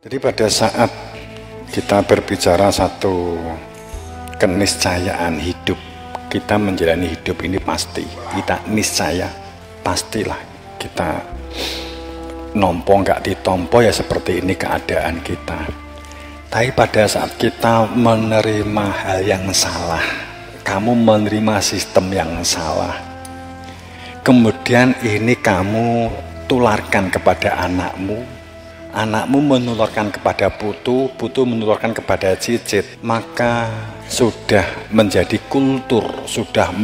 Jadi pada saat kita berbicara satu keniscayaan hidup, kita menjalani hidup ini pasti, kita niscaya, pastilah kita nompo nggak ditompo ya seperti ini keadaan kita. Tapi pada saat kita menerima hal yang salah, kamu menerima sistem yang salah, kemudian ini kamu tularkan kepada anakmu, anakmu menularkan kepada putu, putu menularkan kepada cicit, maka sudah menjadi kultur, sudah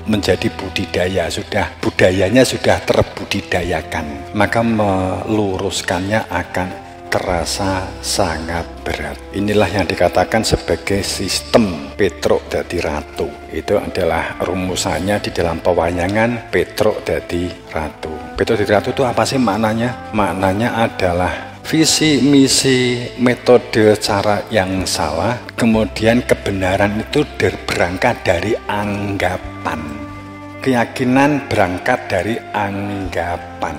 menjadi budidaya, sudah budayanya sudah terbudidayakan, maka meluruskannya akan terasa sangat berat. Inilah yang dikatakan sebagai sistem Petruk dadi ratu. Itu adalah rumusannya di dalam pewayangan Petruk dadi ratu. Petruk dadi ratu itu apa sih maknanya? Maknanya adalah visi, misi, metode, cara yang salah, kemudian kebenaran itu berangkat dari anggapan. Keyakinan berangkat dari anggapan.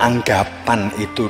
Anggapan itu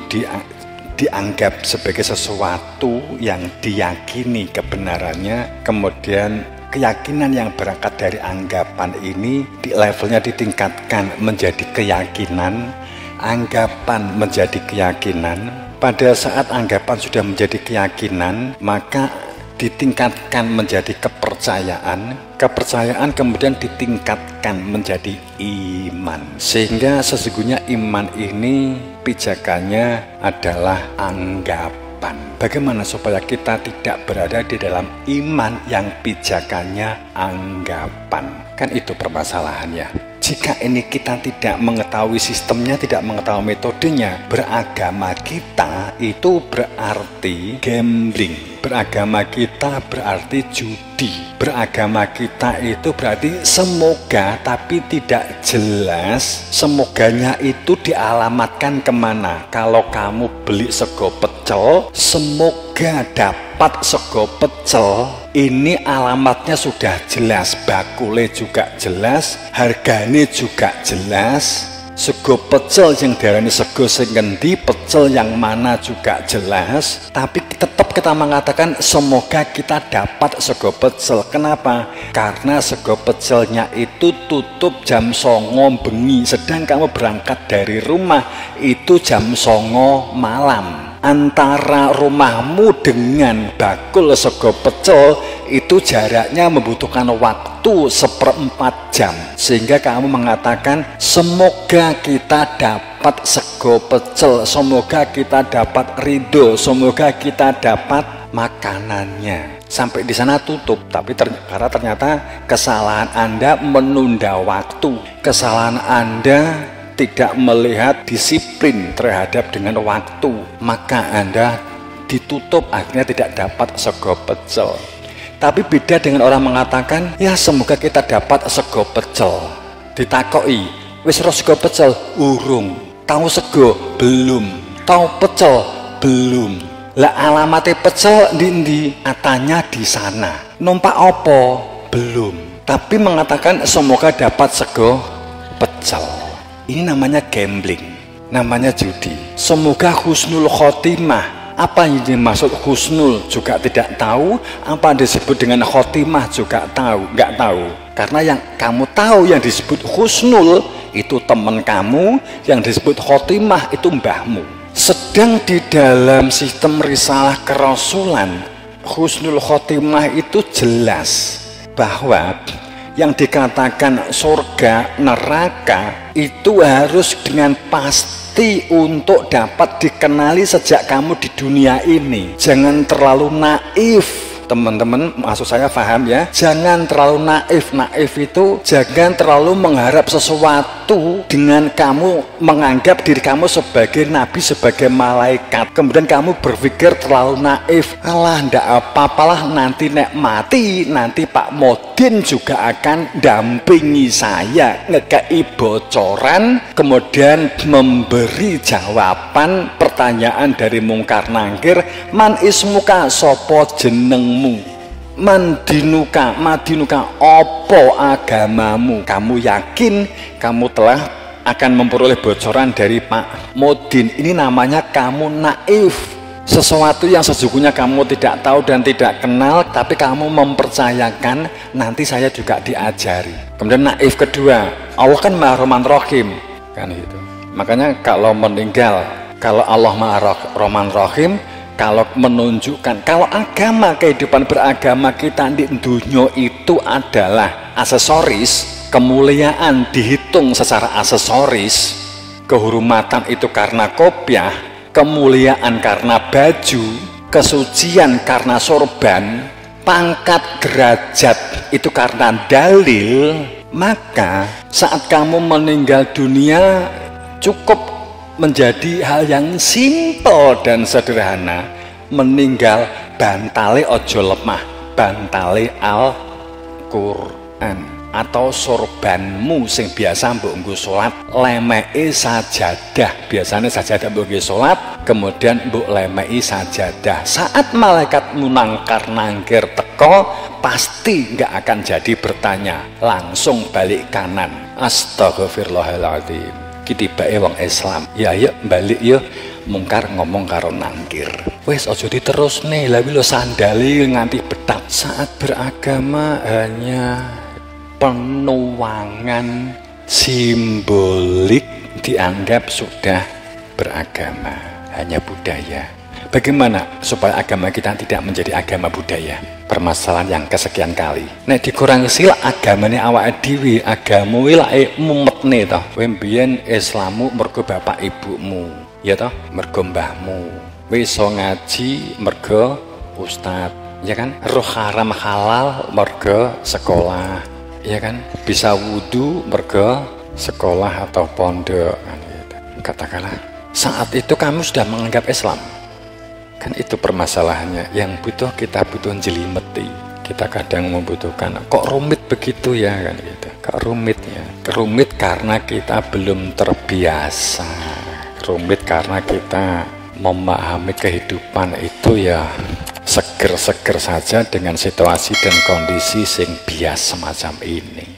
dianggap sebagai sesuatu yang diyakini kebenarannya, kemudian keyakinan yang berangkat dari anggapan ini di levelnya ditingkatkan menjadi keyakinan, anggapan menjadi keyakinan. Pada saat anggapan sudah menjadi keyakinan, maka ditingkatkan menjadi kepercayaan, kepercayaan kemudian ditingkatkan menjadi iman. Sehingga sesungguhnya iman ini pijakannya adalah anggapan. Bagaimana supaya kita tidak berada di dalam iman yang pijakannya anggapan? Kan itu permasalahannya. Jika ini kita tidak mengetahui sistemnya, tidak mengetahui metodenya, beragama kita itu berarti gambling. Beragama kita berarti judi. Beragama kita itu berarti semoga, tapi tidak jelas semoganya itu dialamatkan kemana. Kalau kamu beli sego pecel, semoga dapat sego pecel, ini alamatnya sudah jelas, bakule juga jelas, harganya juga jelas. Sego pecel yang diarani sego sing ngendi, pecel yang mana juga jelas. Tapi tetap kita mengatakan semoga kita dapat sego pecel. Kenapa? Karena sego pecelnya itu tutup jam 09.00 bengi, sedang kamu berangkat dari rumah itu jam 09.00 malam. Antara rumahmu dengan bakul sego pecel itu jaraknya membutuhkan waktu 1/4 jam, sehingga kamu mengatakan semoga kita dapat sego pecel, semoga kita dapat ridho, semoga kita dapat makanannya. Sampai di sana tutup, tapi karena ternyata kesalahan Anda menunda waktu, kesalahan Anda tidak melihat disiplin terhadap dengan waktu, maka Anda ditutup, akhirnya tidak dapat sego pecel. Tapi beda dengan orang mengatakan, ya semoga kita dapat sego pecel. Ditakoi, wis ro sego pecel? Urung. Tahu sego? Belum. Tahu pecel? Belum. Lah alamatnya pecel ndi? Katanya di sana. Numpak opo? Belum. Tapi mengatakan semoga dapat sego pecel. Ini namanya gambling, namanya judi. Semoga husnul khotimah. Apa yang dimaksud husnul juga tidak tahu, apa yang disebut dengan khotimah juga nggak tahu. Karena yang kamu tahu yang disebut husnul itu teman kamu, yang disebut khotimah itu mbahmu. Sedang di dalam sistem risalah kerasulan, husnul khotimah itu jelas bahwa yang dikatakan surga, neraka itu harus dengan pasti untuk dapat dikenali sejak kamu di dunia ini. Jangan terlalu naif, teman-teman, maksud saya paham ya. Jangan terlalu naif. Naif itu jangan terlalu mengharap sesuatu dengan kamu menganggap diri kamu sebagai nabi, sebagai malaikat. Kemudian kamu berpikir terlalu naif, alah ndak apa-apalah, nanti nek mati nanti Pak Modin juga akan dampingi saya, ngekei bocoran, kemudian memberi jawaban pertanyaan dari mungkar nangkir, man ismuka, sopo jenengmu, mandinuka, madinuka, opo agamamu. Kamu yakin kamu telah akan memperoleh bocoran dari Pak Modin? Ini namanya kamu naif. sesuatu yang sesungguhnya kamu tidak tahu dan tidak kenal, tapi kamu mempercayakan nanti saya juga diajari. Kemudian naif kedua, Allah kan Maha Rahman Rahim kan gitu. Makanya kalau meninggal, kalau Allah Maha Rahman Rahim, kalau menunjukkan kalau agama, kehidupan beragama kita di dunia itu adalah aksesoris, kemuliaan dihitung secara aksesoris, kehormatan itu karena kopiah, kemuliaan karena baju, kesucian karena sorban, pangkat derajat itu karena dalil, maka saat kamu meninggal dunia cukup menjadi hal yang simpel dan sederhana. Meninggal bantale ojo lemah, bantale Al-Quran atau sorbanmu sing biasa mbok nggo salat, lemeki sajadah, biasanya sajadah mbok nggo salat, kemudian mbok lemeki sajadah. Saat malaikat munangkar nangkir teko, pasti nggak akan jadi bertanya, langsung balik kanan. Astagfirullahaladzim. Kitibake wong Islam, ya yuk balik yuk, mungkar ngomong karo nangkir, wes ojo diterusne, lha lo sandali nganti betak. Saat beragama hanya penuangan simbolik, dianggap sudah beragama, hanya budaya. Bagaimana supaya agama kita tidak menjadi agama budaya? Permasalahan yang kesekian kali. Nek dikurangi sila agamane awake dhewe, agamu lak mumetne to. Kowe mbiyen Islamu mergo bapak ibumu, ya toh, mergo mbahmu. Wis iso ngaji mergo ustad, ya kan? Roh haram halal mergo sekolah, ya kan? Bisa wudu mergo sekolah atau pondok kan gitu. Katakanlah saat itu kamu sudah menganggap Islam. Kan itu permasalahannya yang kita butuh jelimeti. Kita kadang membutuhkan, kok rumit begitu ya kan gitu. Kok rumit ya? Rumit karena kita belum terbiasa. Rumit karena kita memahami kehidupan itu ya seger-seger saja dengan situasi dan kondisi sing bias semacam ini.